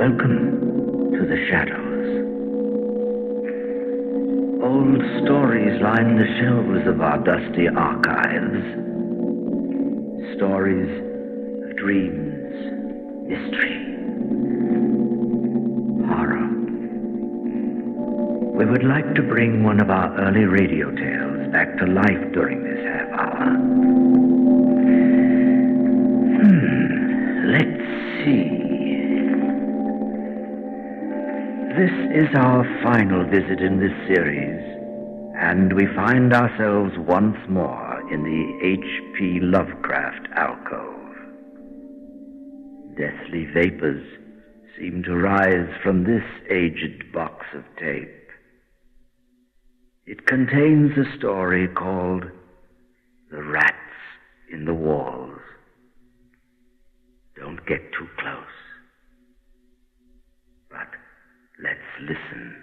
Welcome to the shadows. Old stories line the shelves of our dusty archives. Stories of dreams, mystery, horror. We would like to bring one of our early radio tales back to life during this half hour. Let's see. This is our final visit in this series, and we find ourselves once more in the H.P. Lovecraft alcove. Deathly vapors seem to rise from this aged box of tape. It contains a story called The Rats in the Walls. Don't get too close. But let's listen.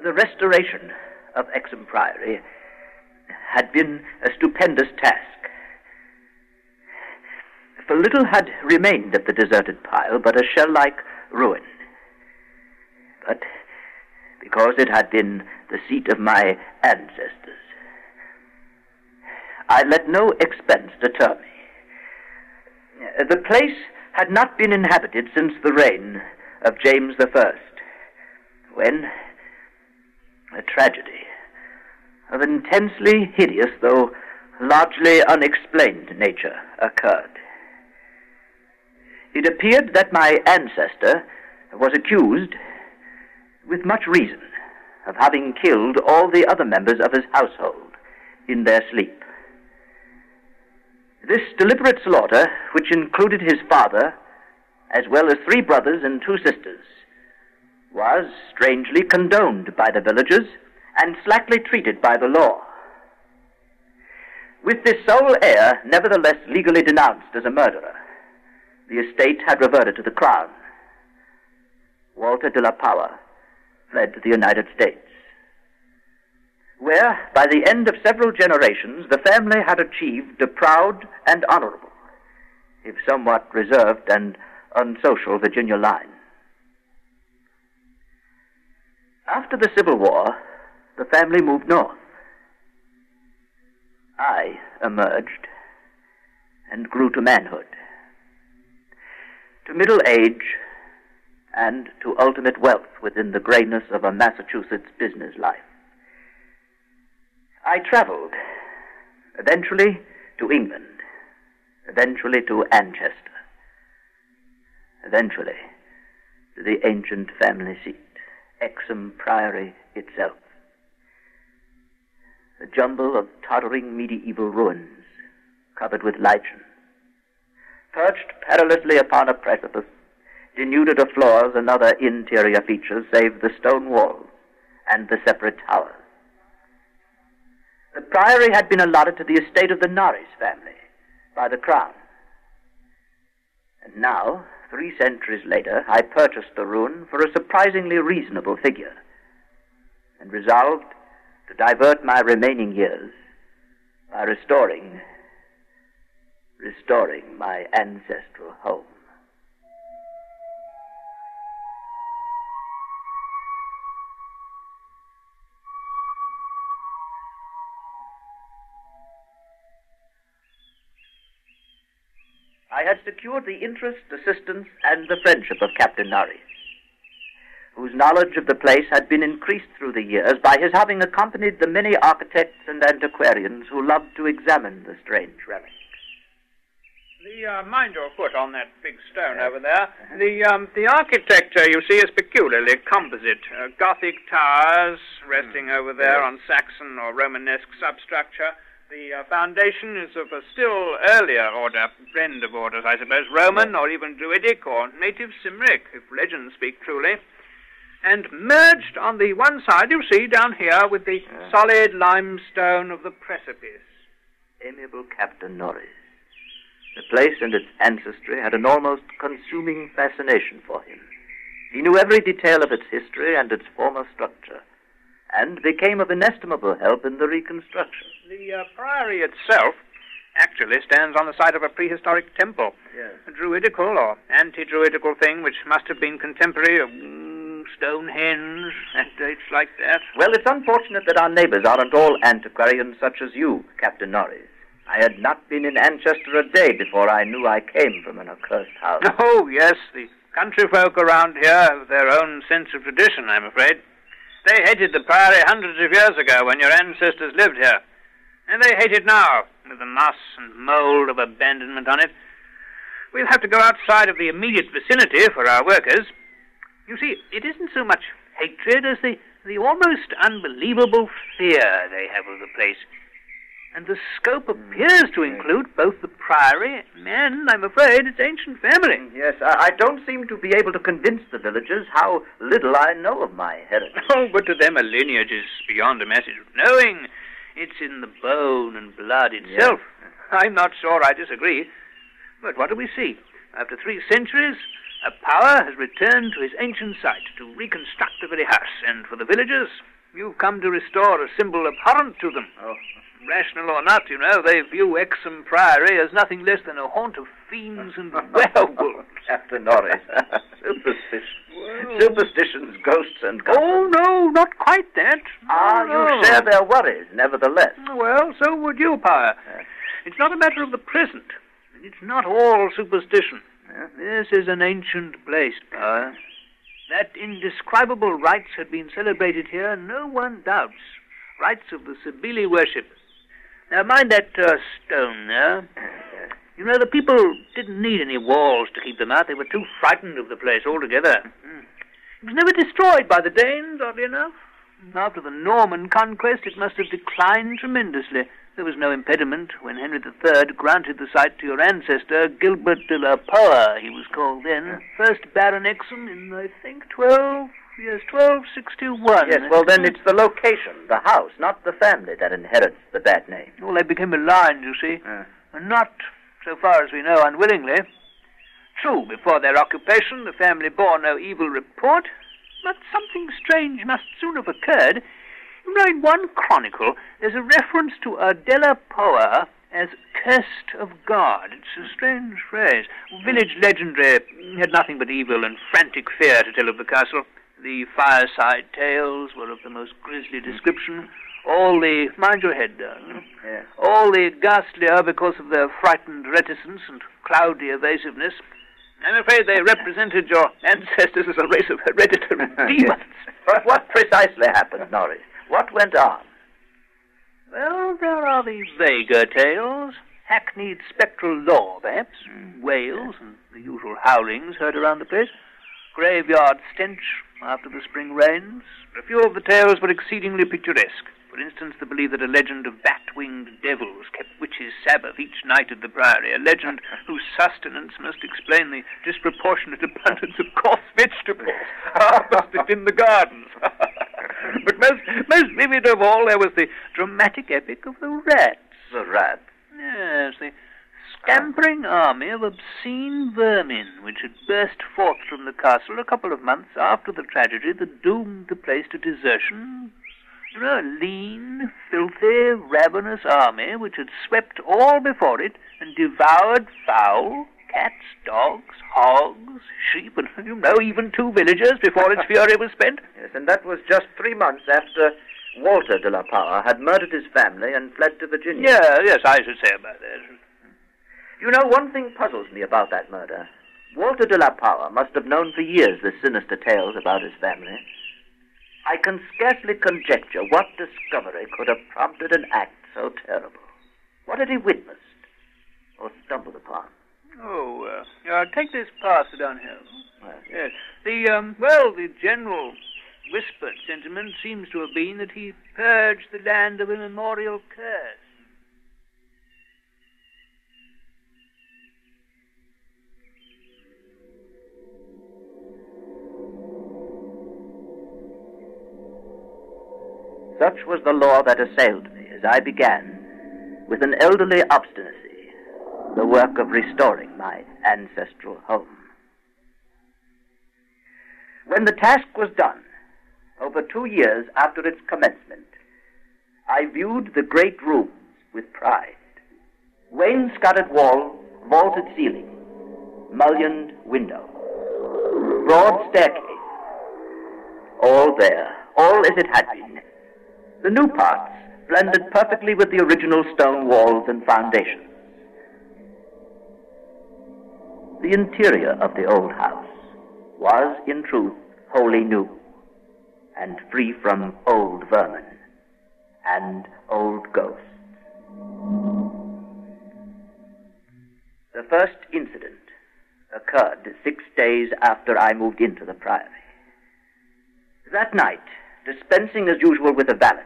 The restoration of Exham Priory had been a stupendous task. For little had remained of the deserted pile but a shell-like ruin. But because it had been the seat of my ancestors, I let no expense deter me. The place had not been inhabited since the reign of James I, when a tragedy of intensely hideous, though largely unexplained nature occurred. It appeared that my ancestor was accused, with much reason, of having killed all the other members of his household in their sleep. This deliberate slaughter, which included his father, as well as 3 brothers and 2 sisters, was strangely condoned by the villagers and slackly treated by the law. With this sole heir nevertheless legally denounced as a murderer, the estate had reverted to the crown. Walter de la Power fled to the United States, where, by the end of several generations, the family had achieved a proud and honorable, if somewhat reserved and unsocial, Virginia line. After the Civil War, the family moved north. I emerged and grew to manhood, to middle age, and to ultimate wealth within the grayness of a Massachusetts business life. I traveled, eventually to England, eventually to Anchester, eventually to the ancient family seat, Exham Priory itself. A jumble of tottering medieval ruins, covered with lichen, perched perilously upon a precipice, denuded of floors and other interior features save the stone walls and the separate towers. The priory had been allotted to the estate of the Norris family by the crown. And now, 3 centuries later, I purchased the ruin for a surprisingly reasonable figure, and resolved to divert my remaining years by restoring my ancestral home. I had secured the interest, assistance, and the friendship of Captain Norris, whose knowledge of the place had been increased through the years by his having accompanied the many architects and antiquarians who loved to examine the strange relics. Mind your foot on that big stone over there. The architecture, you see, is peculiarly composite. Gothic towers resting over there on Saxon or Romanesque substructure, The foundation is of a still earlier order, blend of orders, I suppose, Roman or even Druidic or native Cymric, if legends speak truly. And merged on the one side, you see, down here, with the solid limestone of the precipice. Amiable Captain Norris. The place and its ancestry had an almost consuming fascination for him. He knew every detail of its history and its former structure, and became of inestimable help in the reconstruction. The priory itself actually stands on the site of a prehistoric temple. Yes. A druidical or anti-druidical thing which must have been contemporary of Stonehenge and dates like that. Well, it's unfortunate that our neighbors aren't all antiquarians such as you, Captain Norris. I had not been in Anchester a day before I knew I came from an accursed house. Oh, yes, the country folk around here have their own sense of tradition, I'm afraid. They hated the priory hundreds of years ago when your ancestors lived here. And they hate it now, with the moss and mold of abandonment on it. We'll have to go outside of the immediate vicinity for our workers. You see, it isn't so much hatred as the almost unbelievable fear they have of the place. And the scope appears to include both the priory and, I'm afraid, its ancient family. Yes, I don't seem to be able to convince the villagers how little I know of my heritage. Oh, but to them a lineage is beyond a message of knowing. It's in the bone and blood itself. Yes. I'm not sure I disagree. But what do we see? After 3 centuries, a power has returned to his ancient site to reconstruct the very house. And for the villagers, you've come to restore a symbol abhorrent to them. Oh. Rational or not, you know, they view Exham Priory as nothing less than a haunt of fiends and werewolves. Captain Norris. Superstitions, ghosts, and goblins. Oh, no, not quite that. You share their worries, nevertheless. Well, so would you, Power. It's not a matter of the present. It's not all superstition. This is an ancient place, Power. That indescribable rites had been celebrated here, no one doubts. Rites of the Cybele worship. Now, mind that stone there. You know, the people didn't need any walls to keep them out. They were too frightened of the place altogether. It was never destroyed by the Danes, oddly enough. After the Norman conquest, it must have declined tremendously. There was no impediment when Henry III granted the site to your ancestor, Gilbert de la Poer, he was called then, first Baron Exham in, I think, 1261. Yes, well, then it's the location, the house, not the family that inherits the bad name. Well, they became aligned, you see, and not, so far as we know, unwillingly. True, before their occupation, the family bore no evil report, but something strange must soon have occurred. You know, in one chronicle, there's a reference to a de la Poer as cursed of God. It's a strange phrase. Village legendary had nothing but evil and frantic fear to tell of the castle. The fireside tales were of the most grisly description. All the... Mind your head, darling. Yeah. All the ghastlier because of their frightened reticence and cloudy evasiveness. I'm afraid they represented your ancestors as a race of hereditary demons. But what precisely happened, Norris? What went on? Well, there are the vaguer tales. Hackneyed spectral lore, perhaps. Wails and the usual howlings heard around the place. Graveyard stench after the spring rains. A few of the tales were exceedingly picturesque. For instance, the belief that a legend of bat-winged devils kept witches' Sabbath each night at the Priory, a legend whose sustenance must explain the disproportionate abundance of coarse vegetables harvested in the gardens. But most vivid of all, there was the dramatic epic of the rats. The rats? Yes, the scampering army of obscene vermin which had burst forth from the castle a couple of months after the tragedy that doomed the place to desertion. You know, a lean, filthy, ravenous army which had swept all before it and devoured fowl, cats, dogs, hogs, sheep, and, you know, even 2 villagers before its fury was spent. Yes, and that was just 3 months after Walter de la Poer had murdered his family and fled to Virginia. Yeah, yes, I should say about that. You know, one thing puzzles me about that murder. Walter de la Poer must have known for years the sinister tales about his family. I can scarcely conjecture what discovery could have prompted an act so terrible. What had he witnessed or stumbled upon? Oh, take this parcel down here. Yes. The general whispered sentiment seems to have been that he purged the land of a memorial curse. Such was the law that assailed me as I began, with an elderly obstinacy, the work of restoring my ancestral home. When the task was done, over 2 years after its commencement, I viewed the great rooms with pride. Wainscoted walls, vaulted ceiling, mullioned window, broad staircase, all there, all as it had been. The new parts blended perfectly with the original stone walls and foundations. The interior of the old house was, in truth, wholly new, and free from old vermin and old ghosts. The first incident occurred 6 days after I moved into the priory. That night, dispensing as usual with a valet,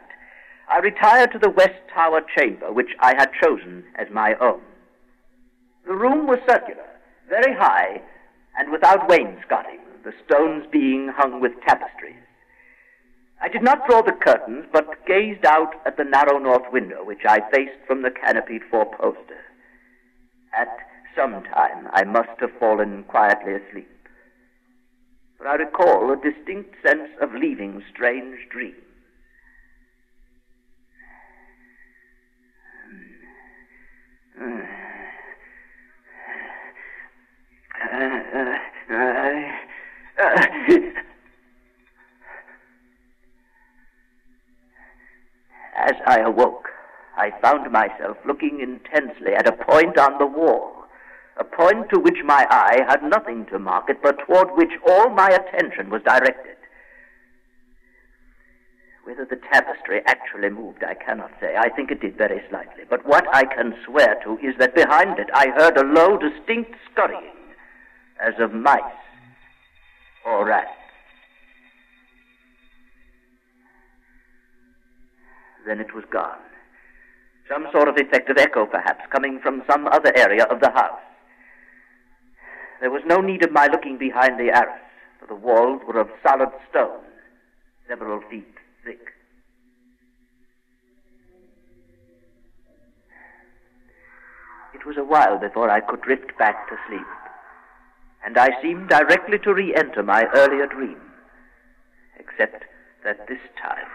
I retired to the west tower chamber, which I had chosen as my own. The room was circular, very high, and without wainscoting, the stones being hung with tapestries. I did not draw the curtains, but gazed out at the narrow north window, which I faced from the canopied four-poster. At some time I must have fallen quietly asleep, for I recall a distinct sense of leaving strange dreams. As I awoke, I found myself looking intensely at a point on the wall, a point to which my eye had nothing to mark it, but toward which all my attention was directed. Whether the tapestry actually moved, I cannot say. I think it did very slightly. But what I can swear to is that behind it I heard a low, distinct scurrying, as of mice or rats. Then it was gone. Some sort of effect of echo, perhaps, coming from some other area of the house. There was no need of my looking behind the arras, for the walls were of solid stone, several feet thick. It was a while before I could drift back to sleep, and I seemed directly to re-enter my earlier dream, except that this time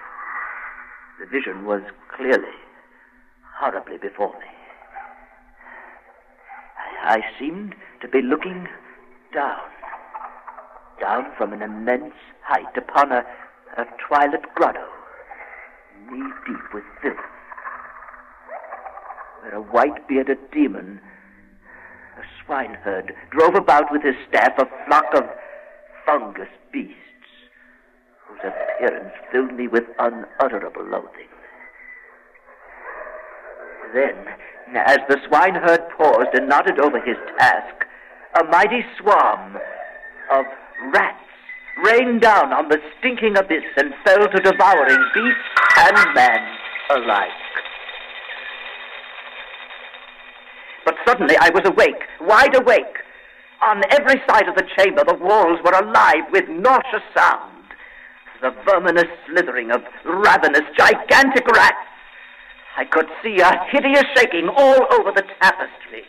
the vision was clearly, horribly before me. I seemed to be looking down from an immense height upon a twilit grotto, knee-deep with filth, where a white-bearded demon, a swineherd, drove about with his staff a flock of fungus beasts, whose appearance filled me with unutterable loathing. Then, as the swineherd paused and nodded over his task, a mighty swarm of rats rained down on the stinking abyss and fell to devouring beast and man alike. But suddenly I was awake, wide awake. On every side of the chamber the walls were alive with nauseous sound, the verminous slithering of ravenous, gigantic rats. I could see a hideous shaking all over the tapestry.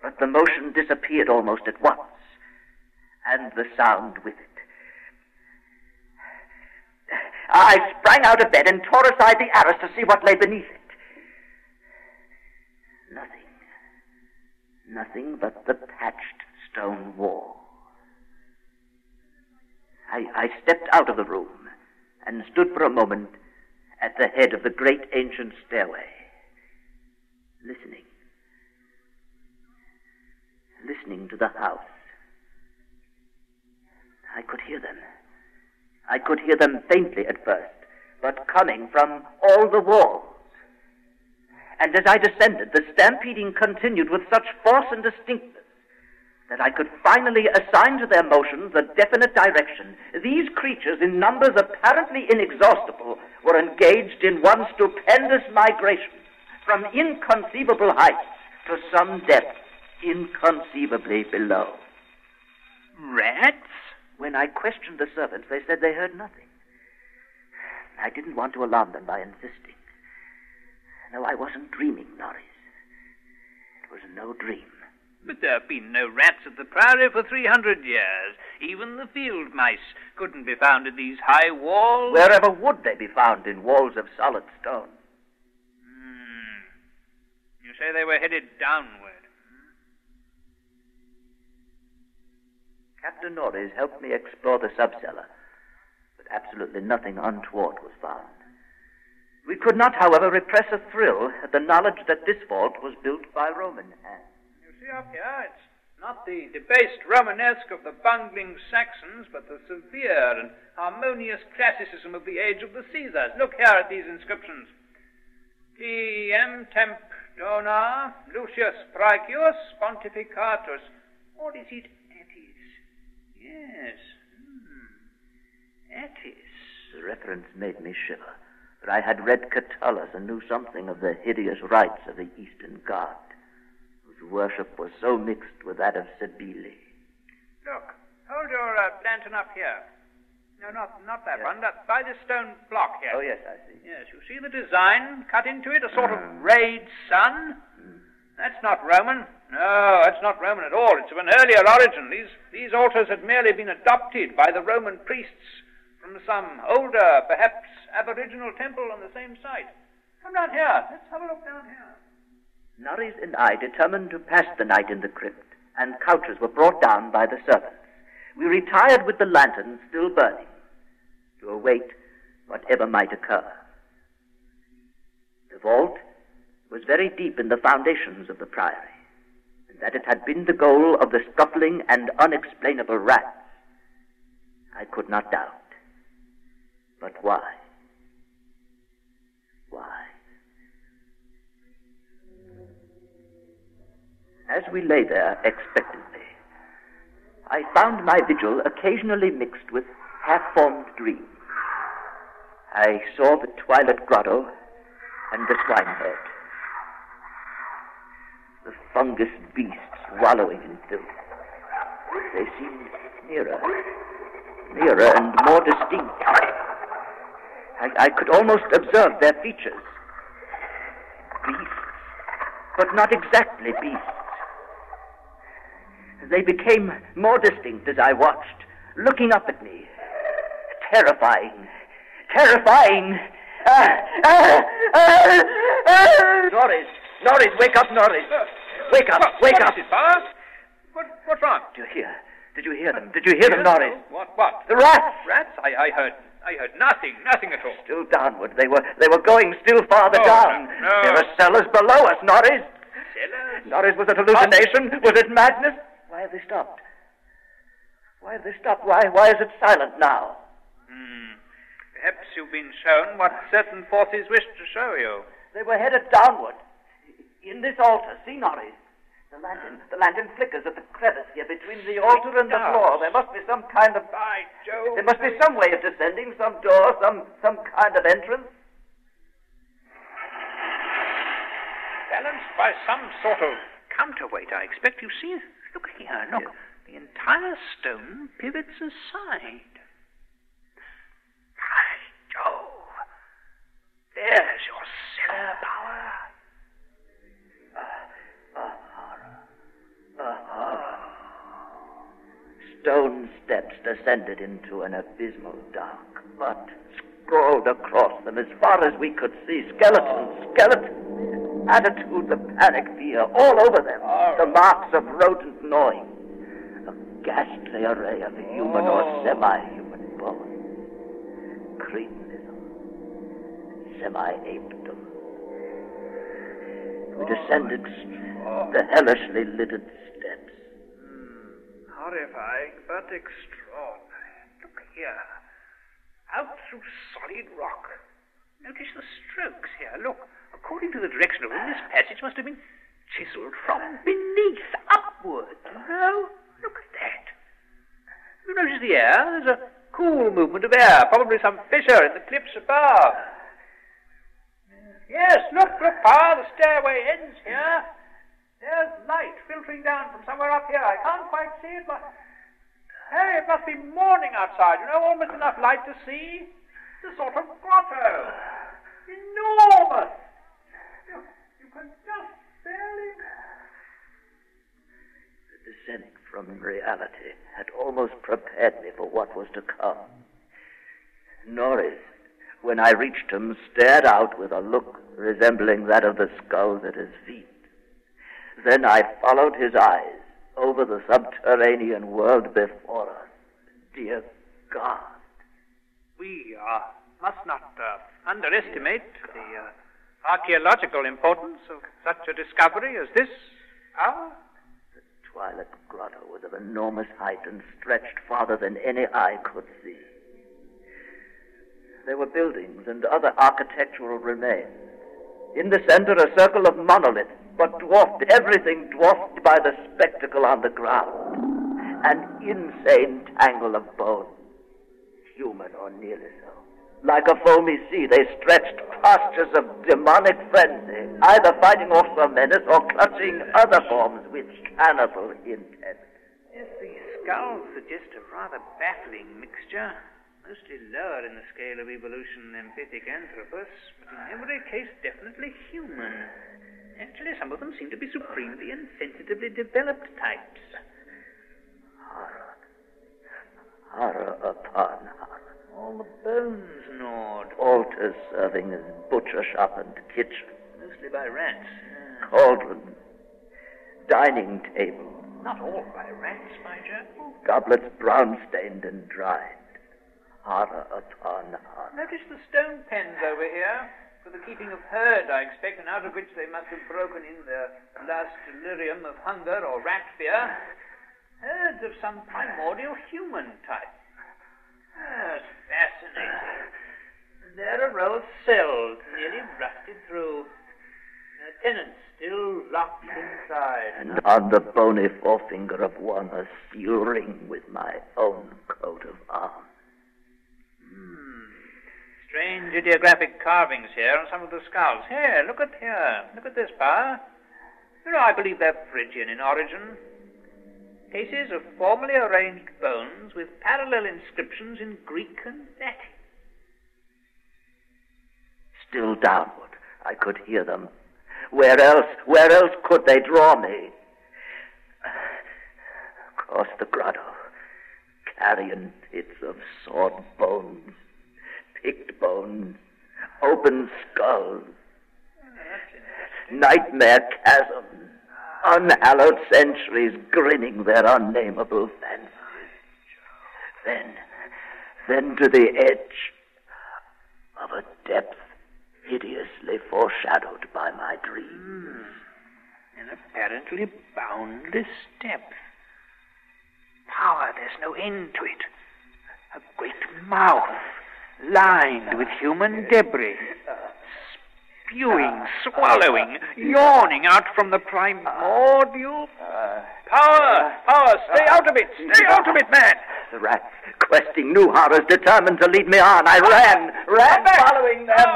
But the motion disappeared almost at once, and the sound with it. I sprang out of bed and tore aside the arras to see what lay beneath it. Nothing but the patched stone wall. I stepped out of the room and stood for a moment at the head of the great ancient stairway, listening to the house. I could hear them. I could hear them faintly at first, but coming from all the walls. And as I descended, the stampeding continued with such force and distinctness that I could finally assign to their motions a definite direction. These creatures, in numbers apparently inexhaustible, were engaged in one stupendous migration from inconceivable heights to some depth inconceivably below. Rats? When I questioned the servants, they said they heard nothing. I didn't want to alarm them by insisting. No, I wasn't dreaming, Norris. It was no dream. But there have been no rats at the Priory for 300 years. Even the field mice couldn't be found in these high walls. Wherever would they be found in walls of solid stone? You say they were headed downward. Captain Norris helped me explore the subcellar, but absolutely nothing untoward was found. We could not, however, repress a thrill at the knowledge that this vault was built by Roman hands. You see up here, it's not the debased Romanesque of the bungling Saxons, but the severe and harmonious classicism of the age of the Caesars. Look here at these inscriptions. T.M. Temp Dona Lucius Praecius Pontificatus. What is it? Etis. Yes. Etis. The reference made me shiver, for I had read Catullus and knew something of the hideous rites of the Eastern God, whose worship was so mixed with that of Cybele. Look, hold your lantern up here. No, not that one. By this stone block here. Oh, yes, I see. Yes, you see the design cut into it? A sort of rayed sun? That's not Roman. No, that's not Roman at all. It's of an earlier origin. These altars had merely been adopted by the Roman priests from some older, perhaps aboriginal temple on the same site. Come down here. Let's have a look down here. Norris and I determined to pass the night in the crypt, and couches were brought down by the servants. We retired with the lantern still burning, to await whatever might occur. The vault was very deep in the foundations of the priory, and that it had been the goal of the scuffling and unexplainable rats, I could not doubt. But why? Why? As we lay there expectantly, I found my vigil occasionally mixed with half-formed dreams. I saw the twilit grotto and the swineherd, the fungus beasts wallowing in filth. They seemed nearer and more distinct. I could almost observe their features. Beasts, but not exactly beasts. They became more distinct as I watched, looking up at me. Terrifying. Norris, wake up, Norris. Wake up. What is it, Father? What's wrong? Did you hear them? Did you hear them, Norris? What? The rats. Rats? I heard nothing at all. Still downward. They were going still farther down. No. There are cellars below us, Norris. Cellars? Norris, was it hallucination? Was it madness? Why have they stopped? Why is it silent now? Perhaps you've been shown what certain forces wish to show you. They were headed downward. In this altar, see, Norris? The lantern flickers at the crevice here between the altar and the floor. There must be some kind of... By Jove! There must be some way of descending, some door, some kind of entrance. Balanced by some sort of counterweight, I expect. You see? Look here, look. Yes. The entire stone pivots aside. By Jove! There's your cellar power. A horror. Stone steps descended into an abysmal dark, but scrawled across them as far as we could see, skeletons, attitudes of panic fear all over them, the marks of rodent gnawing, a ghastly array of human or semi-human bones, cretinism, semi-apedom. We descended the hellishly littered steps. Horrifying, but extraordinary. Look here. Out through solid rock. Notice the strokes here. Look, according to the direction of this passage must have been chiseled from beneath upward. No? Look at that. You notice the air? There's a cool movement of air, probably some fissure in the cliffs above. Yes, look, Pa, the stairway ends here. There's light filtering down from somewhere up here. I can't quite see it, but... Hey, it must be morning outside. You know, almost enough light to see. It's a sort of grotto. Enormous. You can just barely... The descent from reality had almost prepared me for what was to come. Norris, when I reached him, stared out with a look resembling that of the skulls at his feet. Then I followed his eyes over the subterranean world before us. Dear God. We must not underestimate the archaeological importance of such a discovery as this. The Twilight Grotto was of enormous height and stretched farther than any eye could see. There were buildings and other architectural remains. In the center, a circle of monoliths, but dwarfed, everything dwarfed by the spectacle on the ground. An insane tangle of bones, human or nearly so. Like a foamy sea, they stretched postures of demonic frenzy, either fighting off some menace or clutching other forms with cannibal intent. Yes, the skulls suggest a rather baffling mixture. Mostly lower in the scale of evolution than Pithecanthropus, but in every case definitely human. Actually, some of them seem to be supremely and sensitively developed types. Horror upon horror. All the bones gnawed. Altars serving as butcher shop and kitchen. Mostly by rats. Cauldron. Dining table. Not all by rats, my dear. Goblets brown-stained and dried. Horror upon horror. Notice the stone pens over here. For the keeping of herd, I expect, and out of which they must have broken in their last delirium of hunger or rat fear. Herds of some primordial human type. That's fascinating. And there are row of cells, nearly rusted through. Their tenants still locked inside. And on the bony forefinger of one, a seal ring with my own coat of arms. Strange ideographic carvings here on some of the skulls. Here. Look at this, Pa. You know, I believe they're Phrygian in origin. Cases of formally arranged bones with parallel inscriptions in Greek and Latin. Still downward, I could hear them. Where else could they draw me? Across the grotto, carrion pits of sawed bones, picked bones, open skulls, nightmare chasms, unhallowed centuries grinning their unnameable fancies. Then to the edge of a depth hideously foreshadowed by my dreams. An apparently boundless depth. Power, there's no end to it. A great mouth lined with human debris. Spewing, swallowing, yawning out from the primordial... Power, stay out of it, man! The rats, questing new horrors, determined to lead me on. I ran, following them.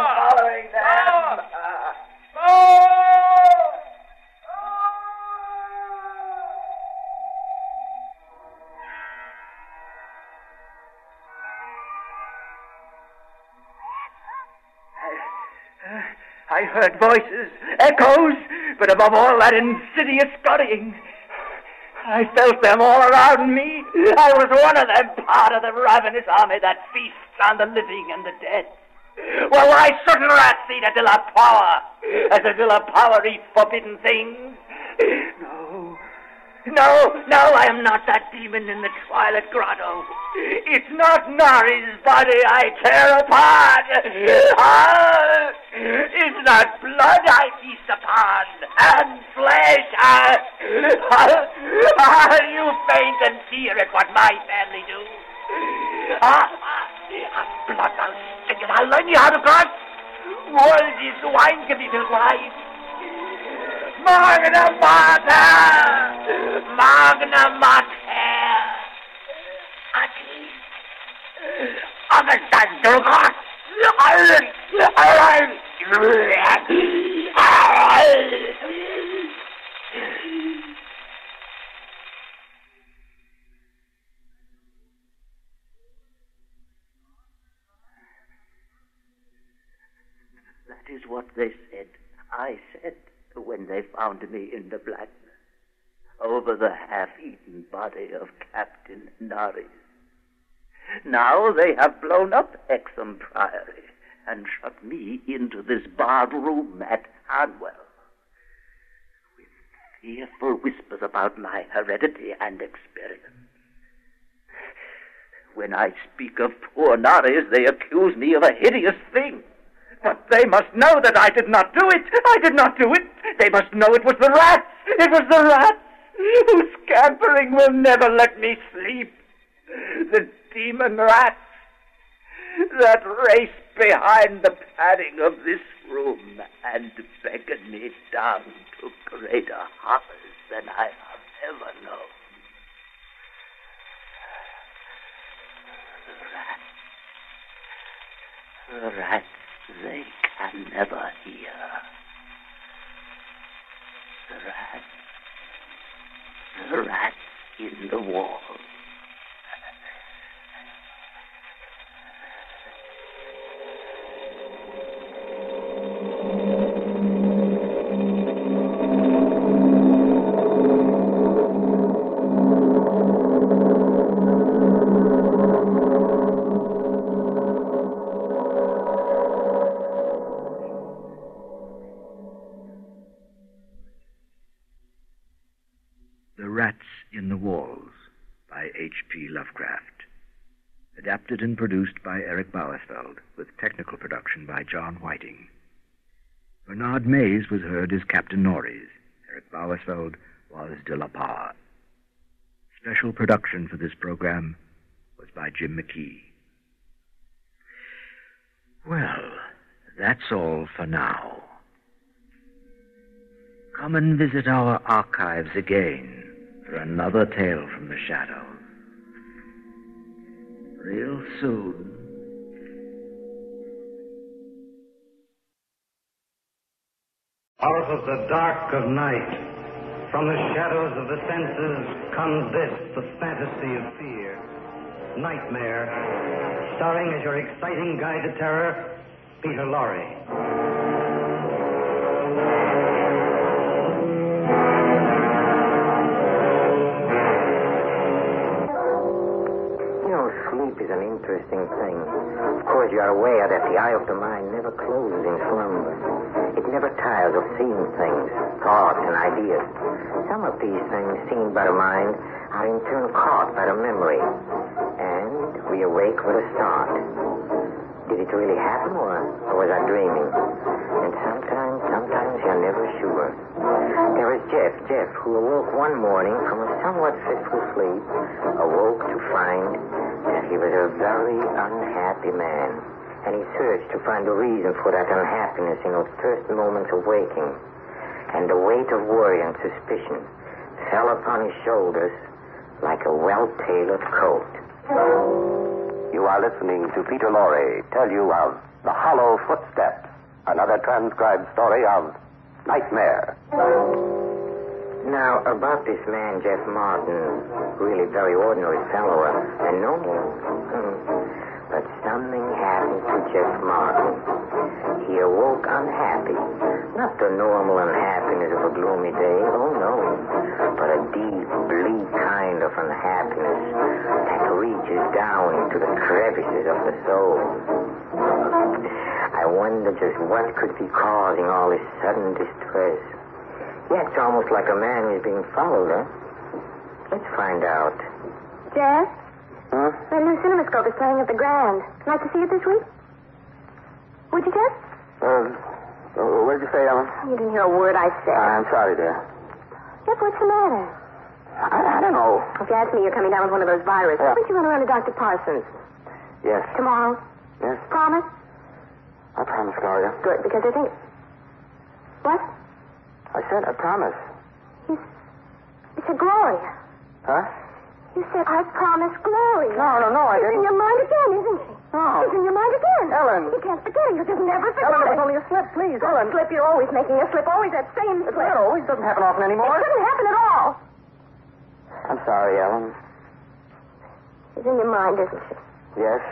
I heard voices, echoes, but above all that insidious scurrying. I felt them all around me. I was one of them, part of the ravenous army that feasts on the living and the dead. Well, why shouldn't rats eat a dill of power, as a dill of power eat forbidden things? No, I am not that demon in the Twilight Grotto. It's not Nari's body I tear apart. It's not blood I feast upon, and flesh. You faint and fear at what my family do. Blood, I'll stick it. I'll learn you how to cut. World is wine can be built wide. Magna Mater, understand, Durga? That is what they said. I said when they found me in the blackness over the half-eaten body of Captain Norris. Now they have blown up Hexham Priory and shut me into this barred room at Hanwell, with fearful whispers about my heredity and experience. When I speak of poor Norris, they accuse me of a hideous thing. But they must know that I did not do it. I did not do it. They must know it was the rats. It was the rats whose scampering will never let me sleep. The demon rats that race behind the padding of this room and beckon me down to greater horrors than I have ever known. The rats, they can never hear. The rats in the wall. H.P. Lovecraft. Adapted and produced by Eric Bauersfeld, with technical production by John Whiting. Bernard Mays was heard as Captain Norris. Eric Bauersfeld was de la Parr. Special production for this program was by Jim McKee. Well, that's all for now. Come and visit our archives again for another tale from the shadows. Real soon. Out of the dark of night, from the shadows of the senses, comes this, the fantasy of fear. Nightmare, starring as your exciting guide to terror, Peter Lorre. Sleep is an interesting thing. Of course, you are aware that the eye of the mind never closes in slumber. It never tires of seeing things, thoughts, and ideas. Some of these things seen by the mind are in turn caught by the memory. And we awake with a start. Did it really happen, or was I dreaming? And sometimes you're never sure. There is Jeff, who awoke one morning from a somewhat fitful sleep, awoke to find that he was a very unhappy man, and he searched to find a reason for that unhappiness in those first moments of waking. And the weight of worry and suspicion fell upon his shoulders like a well-tailored coat. You are listening to Peter Lorre tell you of The Hollow Footsteps, another transcribed story of Nightmare. Now, about this man, Jeff Martin, really very ordinary fellow, and no more. But something happened to Jeff Martin. He awoke unhappy. Not the normal unhappiness of a gloomy day, oh no, but a deep, bleak kind of unhappiness that reaches down into the crevices of the soul. I wonder just what could be causing all this sudden distress. Yeah, it's almost like a man is being followed, huh? Let's find out. Jeff? Huh? The new cinemascope is playing at the Grand. Like to see it this week? Would you, Jeff? What did you say, Ellen? You didn't hear a word I said. I'm sorry, dear. Jeff, what's the matter? I don't know. If you ask me, you're coming down with one of those viruses. Yeah. Why don't you run around to Dr. Parsons? Yes. Tomorrow? Yes. Promise? I promise, Gloria. Good, because I think... What? I said I promise. You said Gloria. Huh? You said, I promise Gloria. No, I She's didn't. in your mind again, isn't she? No. She's in your mind again. Ellen. You can't forget it. You just never forget Ellen, it it. was only a slip, please. Ellen. Slip, you're always making a slip. Always that same slip. It always doesn't happen often anymore. It couldn't happen at all. I'm sorry, Ellen. She's in your mind, isn't she? Yes.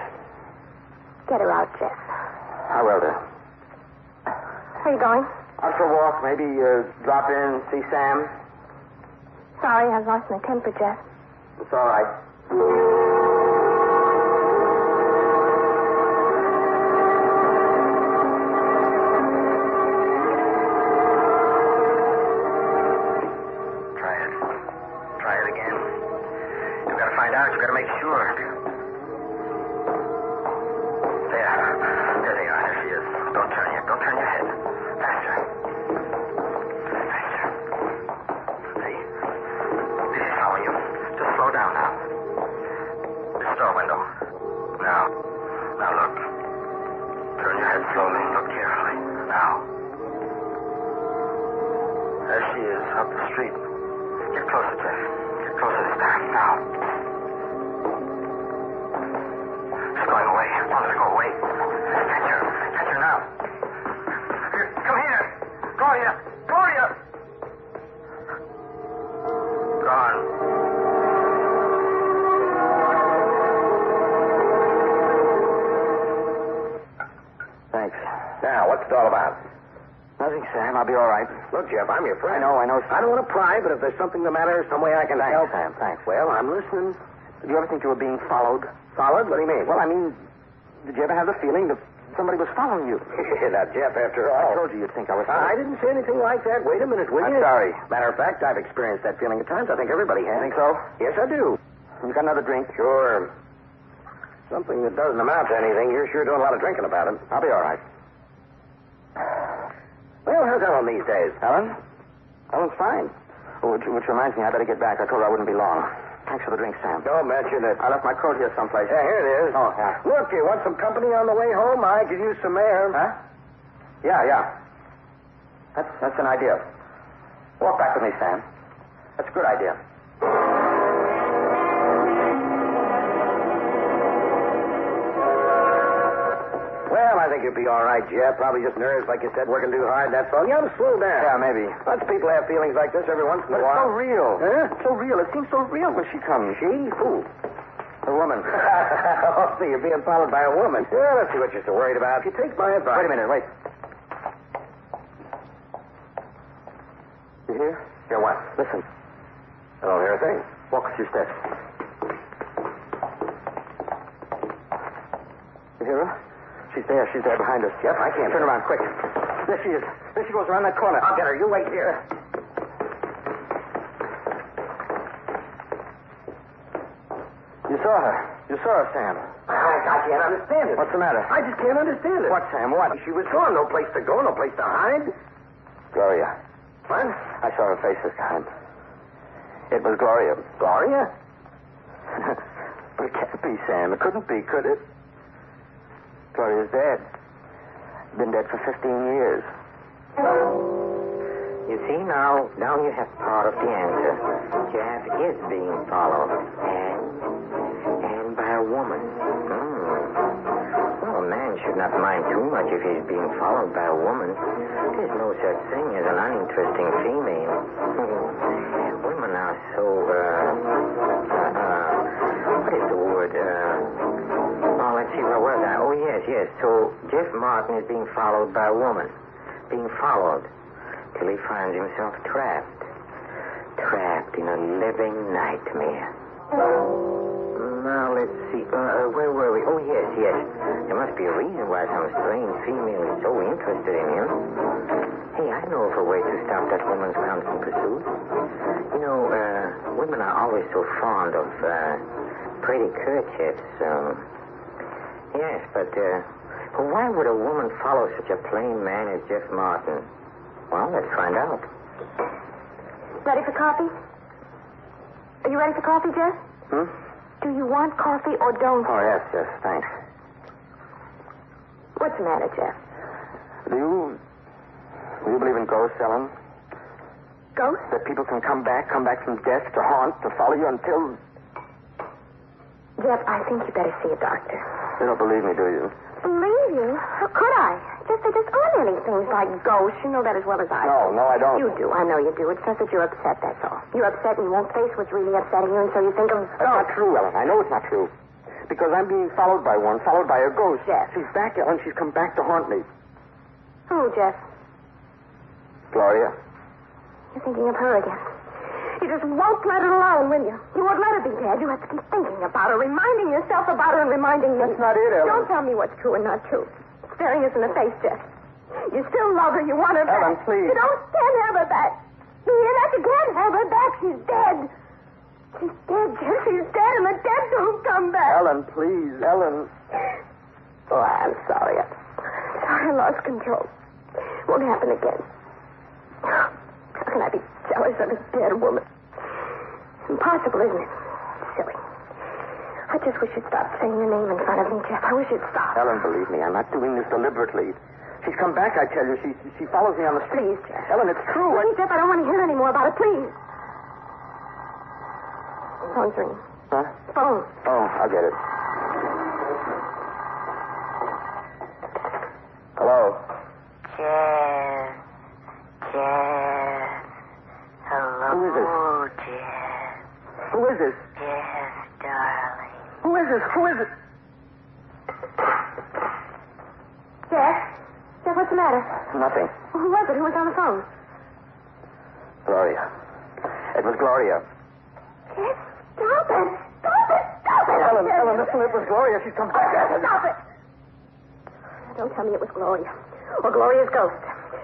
Get her out, Jeff. I will, dear. Where are you going? Out for a walk, maybe drop in, see Sam. Sorry, I've lost my temper, Jeff. It's all right. Try it again. You've got to find out. You've got to make sure. There they are. There she is. Don't turn your head. Faster. See? She's following you. Just slow down now. The store window. Now look. Turn your head slowly. Look carefully. Now. There she is, up the street. Get closer, Jeff. Get closer this time. Now. She's going away. Don't let her go away. Catch her now. Here, come here. Gloria. Gone. Thanks. Now, what's it all about? Nothing, Sam. I'll be all right. Look, Jeff, I'm your friend. I know. I don't want to pry, but if there's something the matter, some way I can help. Sam, thanks. Well, I'm listening. Did you ever think you were being followed? Followed? What do you mean? Well, I mean, did you ever have the feeling that somebody was following you? Now, Jeff, after I all. told you you'd think I was. I didn't say anything like that. Wait a minute, will I'm you? sorry. Matter of fact, I've experienced that feeling at times. I think everybody has. You think so? Yes, I do. You got another drink? Sure. Something that doesn't amount to anything. You're sure doing a lot of drinking about it. I'll be all right. Well, how's Ellen these days? Ellen's fine. Oh, which reminds me, I better get back. I told her I wouldn't be long. Thanks for the drink, Sam. Don't mention it. I left my coat here someplace. Yeah, here it is. Oh, yeah. Look, you want some company on the way home? I could use some air. Huh? Yeah. That's an idea. Walk back with me, Sam. That's a good idea. Well, I think you'll be all right, Jeff. Probably just nerves, like you said, working too hard, that's all. You ought to slow down. Yeah, maybe. Lots of people have feelings like this every once in a But it's while. so real. Huh? It's so real. It seems so real when she comes. She? Who? The woman. Oh, see, you're being followed by a woman. Yeah, let's see what you're so worried about. If you take my advice. Wait a minute, wait. You hear? Hear what? Listen. I don't hear a thing. Walk a few steps. You hear her? She's there behind us. Jeff, I can't. Turn around, quick. There she is. There she goes around that corner. I'll get her. You wait here. You saw her, Sam. I can't understand it. What's the matter? I just can't understand it. What, Sam? What? She was gone. No place to go, no place to hide. Gloria. What? I saw her face this time. It was Gloria. Gloria? But it can't be, Sam. It couldn't be, could it? Gloria's dead. Been dead for 15 years. You see, now you have part of the answer. Jeff is being followed. And by a woman. Well, a man should not mind too much if he's being followed by a woman. There's no such thing as an uninteresting female. Women are so, what is the word? Let's see, where was I? Oh, yes. So, Jeff Martin is being followed by a woman. Being followed till he finds himself trapped. Trapped in a living nightmare. Now, let's see. Where were we? Oh, yes. There must be a reason why some strange female is so interested in him. Hey, I know of a way to stop that woman's constant pursuit. You know, women are always so fond of pretty kerchiefs. Yes, but why would a woman follow such a plain man as Jeff Martin? Well, let's find out. Ready for coffee? Are you ready for coffee, Jeff? Do you want coffee or don't? Oh, yes, thanks. What's the matter, Jeff? Do you believe in ghosts, Ellen? Ghosts? That people can come back from death to haunt, to follow you until... Jeff, I think you better see a doctor. You don't believe me, do you? Believe you? How could I? There just aren't any things like ghosts. You know that as well as I do. No, I don't. You do. I know you do. It's just that you're upset, that's all. You're upset and you won't face what's really upsetting you, and so you think of... It's not true, Ellen. I know it's not true. Because I'm being followed by a ghost. Jeff. She's back, Ellen. She's come back to haunt me. Who, Jeff? Gloria? You're thinking of her again. You just won't let her alone, will you? You won't let her be dead. You have to keep thinking about her, reminding yourself about her and reminding me. That's not it, Ellen. Don't tell me what's true and not true. Staring us in the face, Jeff. You still love her. You want her back. Ellen, please. You can't have her back. You hear that? You can't have her back. She's dead. She's dead, Jeff. She's dead, and the dead don't come back. Ellen, please, Ellen. Oh, I'm sorry. I lost control. Won't happen again. How can I be jealous of a dead woman? It's impossible, isn't it? Silly. I just wish you'd stop saying your name in front of me, Jeff. I wish you'd stop. Ellen, believe me, I'm not doing this deliberately. She's come back, I tell you. She follows me on the street. Please, Jeff. Ellen, it's true. Please, Jeff, I don't want to hear any more about it. Please. Phone's ringing. Huh? Phone. Oh, I'll get it. Hello? Jeff. Hello, Who is this? Jeff. Who is this? Jeff, darling. Who is this? Who is it? Jeff? Jeff, what's the matter? Nothing. Who was it? Who was on the phone? Gloria. It was Gloria. Jeff, stop it. Stop it. Stop it. Ellen, listen, it was Gloria. She's come back. Stop it. Don't tell me it was Gloria. Or Gloria's ghost.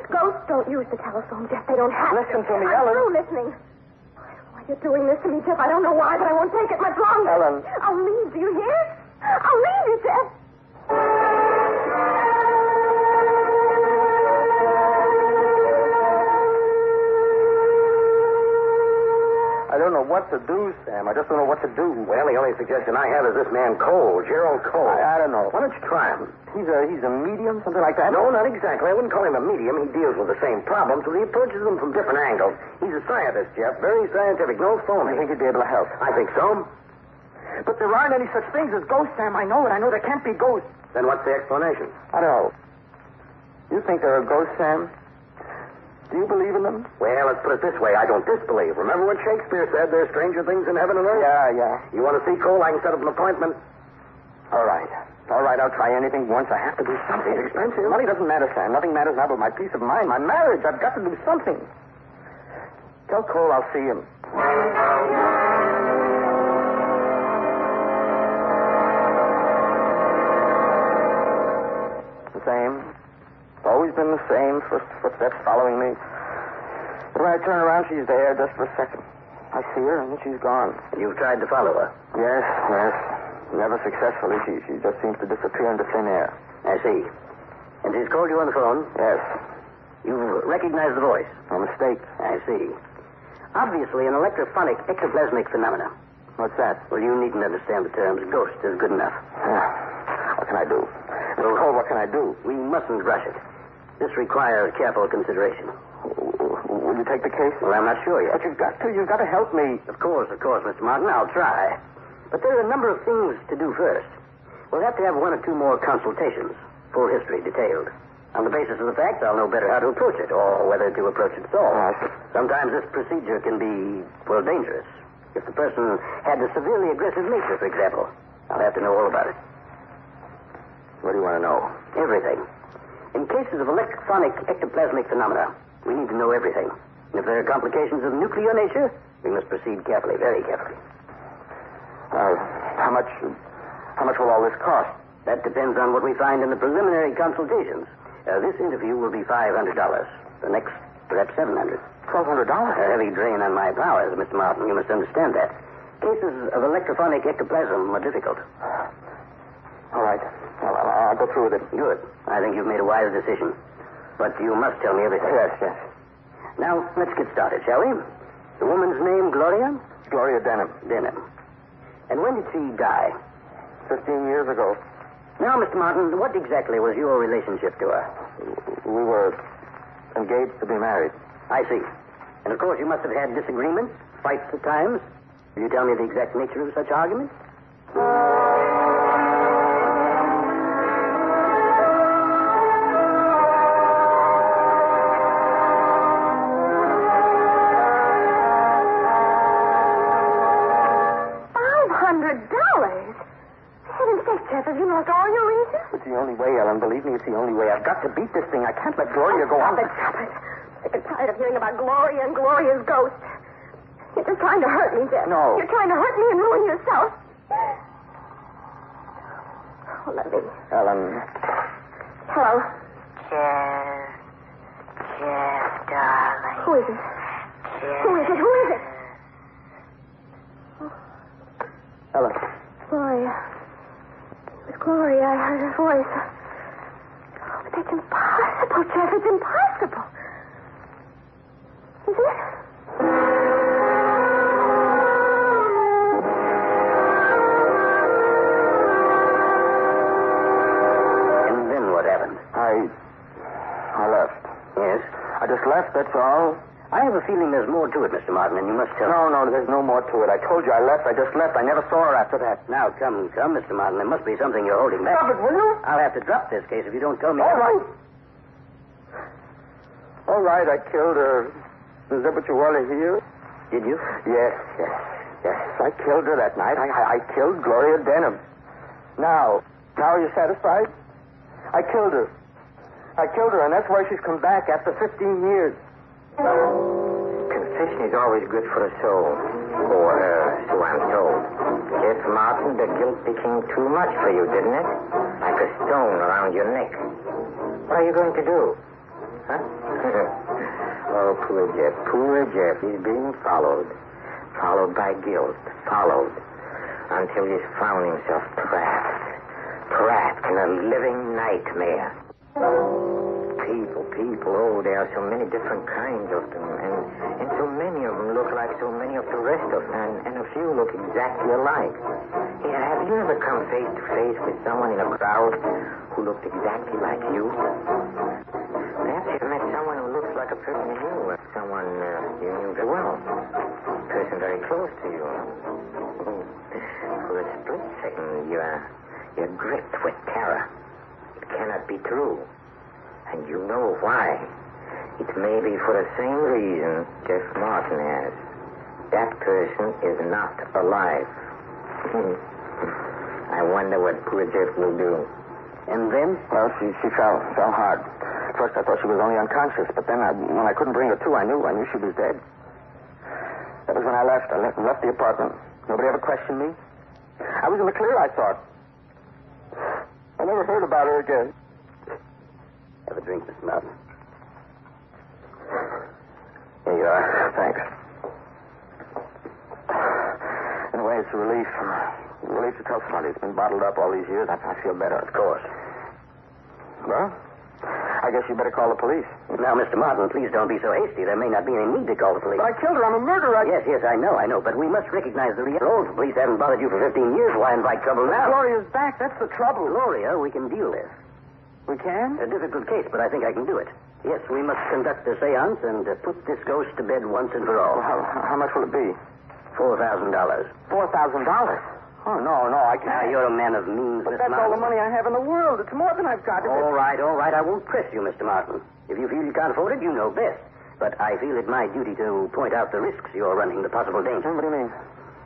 Ghosts don't use the telephone, Jeff. They don't have Listen to me, I'm Ellen. through listening. Why you're doing this to me, Jeff, I don't know why, but I won't take it much longer. Ellen. I'll leave. Do you hear? I'll leave you, Jeff. I don't know what to do, Sam. I just don't know what to do. Well, the only suggestion I have is this man Cole, Gerald Cole. I don't know. Why don't you try him? He's a medium, something like that? No, not exactly. I wouldn't call him a medium. He deals with the same problems, but he approaches them from different angles. He's a scientist, Jeff. Very scientific. No phony. I think he'd be able to help. I think so. But there aren't any such things as ghosts, Sam. I know it. I know there can't be ghosts. Then what's the explanation? I don't know. You think there are ghosts, Sam? Do you believe in them? Well, let's put it this way. I don't disbelieve. Remember what Shakespeare said? There's stranger things in heaven and earth? Yeah. You want to see Cole? I can set up an appointment. All right, I'll try anything once. I have to do something. It's expensive. Money doesn't matter, Sam. Nothing matters now but my peace of mind, my marriage. I've got to do something. Tell Cole I'll see him. The same. It's always been the same. Footsteps following me. But when I turn around, she's there just for a second. I see her, and then she's gone. You've tried to follow her? Yes. Never successfully. She just seems to disappear into thin air. I see. And she's called you on the phone? Yes. You've recognized the voice? No mistake. I see. Obviously an electrophonic ectoplasmic phenomena. What's that? Well, you needn't understand the terms. Ghost is good enough. What can I do? Mr. Cole, what can I do? We mustn't rush it. This requires careful consideration. Will you take the case? Well, I'm not sure yet. But you've got to. You've got to help me. Of course, Mr. Martin. I'll try. But there are a number of things to do first. We'll have to have one or two more consultations. Full history detailed. On the basis of the facts, I'll know better how to approach it, or whether to approach it at all. Sometimes this procedure can be, well, dangerous. If the person had a severely aggressive nature, for example, I'll have to know all about it. What do you want to know? Everything. In cases of electrophonic ectoplasmic phenomena, we need to know everything. And if there are complications of nuclear nature, we must proceed carefully, very carefully. How much will all this cost? That depends on what we find in the preliminary consultations. This interview will be $500. The next, perhaps $700. $1,200? A heavy drain on my powers, Mr. Martin. You must understand that. Cases of electrophonic ectoplasm are difficult. All right. I'll go through with it. Good. I think you've made a wise decision. But you must tell me everything. Yes. Now, let's get started, shall we? The woman's name, Gloria? Gloria Denham. Denham. And when did she die? 15 years ago. Now, Mr. Martin, what exactly was your relationship to her? We were engaged to be married. I see. And, of course, you must have had disagreements, fights at times. Will you tell me the exact nature of such arguments? Have you lost all your reason? It's the only way, Ellen. Believe me, it's the only way. I've got to beat this thing. I can't let Gloria go on. Stop it. sick and tired of hearing about Gloria and Gloria's ghost. You're just trying to hurt me, Jeff. No. You're trying to hurt me and ruin yourself. Oh, let me. Ellen. Hello. Jeff, darling. Who is it? Jeff. Who is it? Who is it? Ellen. Gloria. It was Gloria. I heard her voice. Oh, but that's impossible, Jeff. It's impossible. Is it? And then what happened? I left. Yes? I just left, that's all. I have a feeling there's more to it, Mr. Martin, and you must tell me. No, there's no more to it. I told you I left. I just left. I never saw her after that. Now, come, Mr. Martin. There must be something you're holding back. Stop it, will you? I'll have to drop this case if you don't tell me. All right. All right, I killed her. Is that what you want to hear? Did you? Yes. I killed her that night. I killed Gloria Denham. Now are you satisfied? I killed her, and that's why she's come back after 15 years. Confession is always good for a soul. Or her, so I'm told. Jeff Martin, the guilt became too much for you, didn't it? Like a stone around your neck. What are you going to do? Huh? Oh, poor Jeff. He's being followed. Followed by guilt. Followed. Until he's found himself trapped in a living nightmare. People, oh, there are so many different kinds of them, and so many of them look like so many of the rest of them, and a few look exactly alike. Yeah, have you ever come face to face with someone in a crowd who looked exactly like you? Perhaps you've met someone who looks like a person you knew, someone you knew very well, a person very close to you. For a split second, you're gripped with terror. It cannot be true. And you know why. It may be for the same reason Jeff Martin has. That person is not alive. I wonder what poor Jeff will do. And then? Well, she fell hard. At first I thought she was only unconscious, but then when I couldn't bring her to, I knew she was dead. That was when I left. I left the apartment. Nobody ever questioned me. I was in the clear, I thought. I never heard about her again. Have a drink, Mr. Martin. Here you are. Thanks. Anyway, it's a relief. Relief to tell somebody. It's been bottled up all these years. I feel better. Of course. Well, I guess you better call the police. Now, Mr. Martin, please don't be so hasty. There may not be any need to call the police. But I killed her. I'm a murderer. Yes, I know. But we must recognize the real role. The police haven't bothered you for 15 years. Why invite trouble now? Gloria's back. That's the trouble. Gloria, we can deal with. We can? A difficult case, but I think I can do it. Yes, we must conduct a seance and put this ghost to bed once and for all. Well, how much will it be? $4,000. $4,000? Oh, no, I can't. Now, you're a man of means, But Mr. that's Martin. all the money I have in the world. It's more than I've got. All right. I won't press you, Mr. Martin. If you feel you can't afford it, you know best. But I feel it my duty to point out the risks you're running, the possible danger. What do you mean?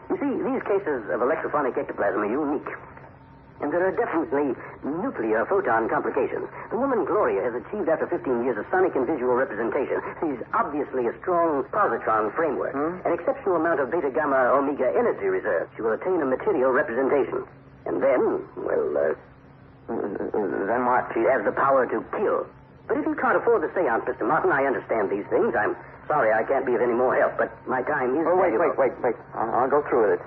You see, these cases of electrophonic ectoplasm are unique. And there are definitely nuclear photon complications. The woman Gloria has achieved after 15 years of sonic and visual representation. She's obviously a strong positron framework. An exceptional amount of beta gamma omega energy reserve. She will attain a material representation. And then, then what? She has the power to kill. But if you can't afford the seance, Mr. Martin, I understand these things. I'm sorry I can't be of any more help, but my time is... Oh, wait. I'll go through with it.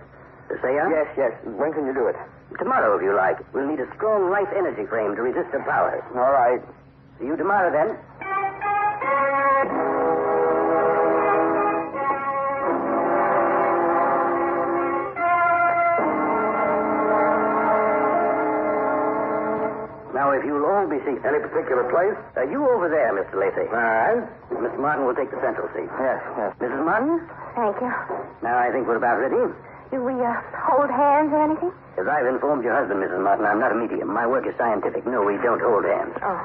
The seance? Yes. When can you do it? Tomorrow, if you like. We'll need a strong life energy frame to resist the powers. All right. See you tomorrow, then. Now, if you'll all be seated. Any particular place? You over there, Mr. Lacey. All right. Mr. Martin will take the central seat. Yes. Mrs. Martin? Thank you. Now, I think we're about ready. Do we hold hands or anything? As I've informed your husband, Mrs. Martin, I'm not a medium. My work is scientific. No, we don't hold hands. Oh.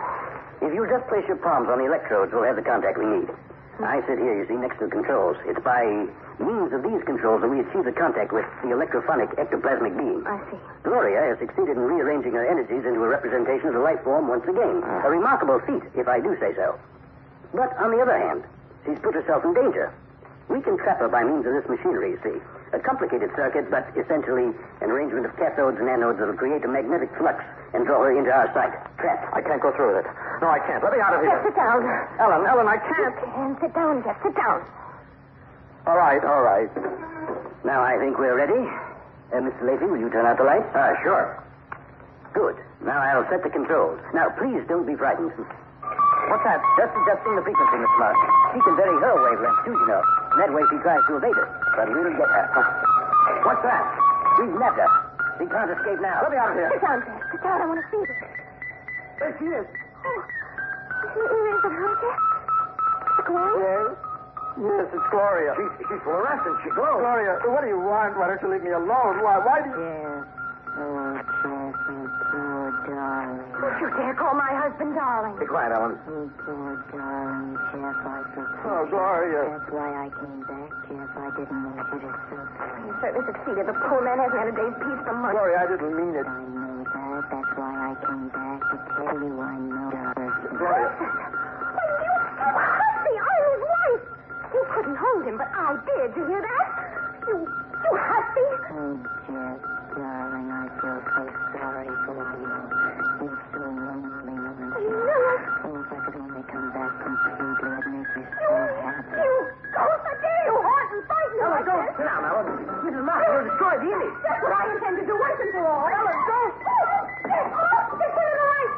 If you'll just place your palms on the electrodes, we'll have the contact we need. I sit here, you see, next to the controls. It's by means of these controls that we achieve the contact with the electrophonic ectoplasmic beam. I see. Gloria has succeeded in rearranging her energies into a representation of the life form once again. A remarkable feat, if I do say so. But, on the other hand, She's put herself in danger. We can trap her by means of this machinery, you see. A complicated circuit, but essentially an arrangement of cathodes and anodes that'll create a magnetic flux and draw her into our sight. Trap. I can't go through with it. No, I can't. Let me out of here. Jeff, sit down. Ellen, I You can't. can. Sit down, Jeff. Sit down. All right. Now I think we're ready. Mr. Lacey, will you turn out the lights? Sure. Good. Now I'll set the controls. Now, please don't be frightened. What's that? Just adjusting the frequency, Miss Mark. She can vary her wavelength, too, you know. And that way she tries to evade us. But we'll get her. What's that? We've nabbed her. She can't escape now. Let me out of here. Sit down, Jeff. Sit down. I want to see this. There she is. Is it her, Jeff? Gloria? Yes, it's Gloria. She's fluorescent. She glows. Gloria, what do you want? Why don't you leave me alone? Why do you... Jeff. Oh, Jeff, you poor darling. Don't you dare call my husband darling. Be quiet, Ellen. You poor darling, Jeff. I forgot. Oh, Gloria. That's why I came back, Jeff. I didn't want you to suffer. You certainly succeeded. The poor man hasn't had a day's peace for months. Gloria, I didn't mean it. I know that. That's why I came back to tell you I know her. Gloria. You hussy! I'm his wife! You couldn't hold him, but I did. You hear that? You hussy! Oh, Jeff, darling, I feel so sorry for you. You're so lonely, aren't you? Oh, if I could only come back completely, I'd make you so happy. You ghost! I dare you hard and fight me like Don't this! sit down, Ellen. Mrs. Mark, you'll destroy the image. That's what I intend to do once and for all. Ellen, don't! Just turn on the lights!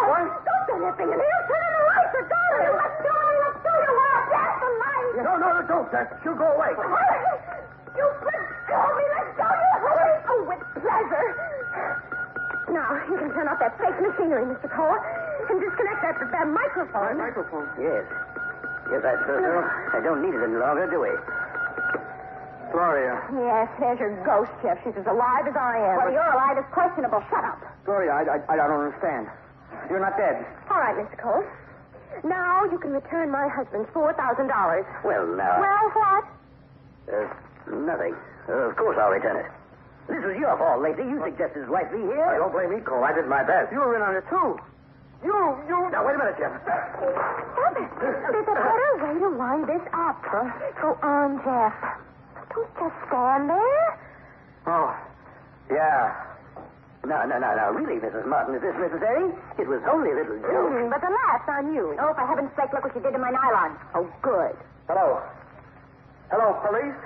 What? Don't turn that thing in here! Turn on the lights, or darling! Let's go you while I blast the lights! No, don't. She'll go away. You let go of me! Let go, you hurry! Oh, with pleasure! Now, you can turn off that fake machinery, Mr. Cole, and disconnect that microphone. Microphone. Yes, I suppose so. I don't need it any longer, do we? Gloria. Yes, there's your ghost, Jeff. She's as alive as I am. Whether you're alive is questionable. Shut up. Gloria, I don't understand. You're not dead. All right, Mr. Cole. Now you can return my husband's $4,000. Well, now... Well, what? Nothing. Of course I'll return it. This was your fault, Lacey. You suggested his wife be here. Don't blame me, Cole. I did my best. You were in on it, too. You... Now, wait a minute, Jeff. Stop it. There's a better way to wind this up. Go on, Jeff. Don't just stand there. Oh, yeah. No. Really, Mrs. Martin, is this necessary? It was only a little joke. But the laugh's on you. Oh, for heaven's sake, look what you did to my nylon. Oh, good. Hello, police?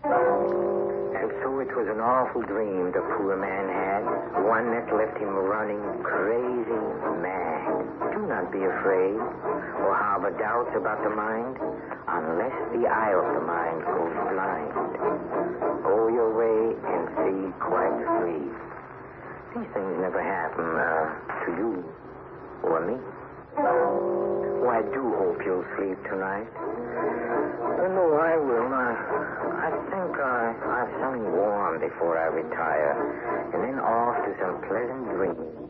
And so it was an awful dream the poor man had, one that left him running crazy mad. Do not be afraid or harbor doubts about the mind, unless the eye of the mind goes blind. Go your way and see quite free. These things never happen to you or me. Oh, I do hope you'll sleep tonight. No, I will. I think I'll have something warm before I retire, and then off to some pleasant dreams.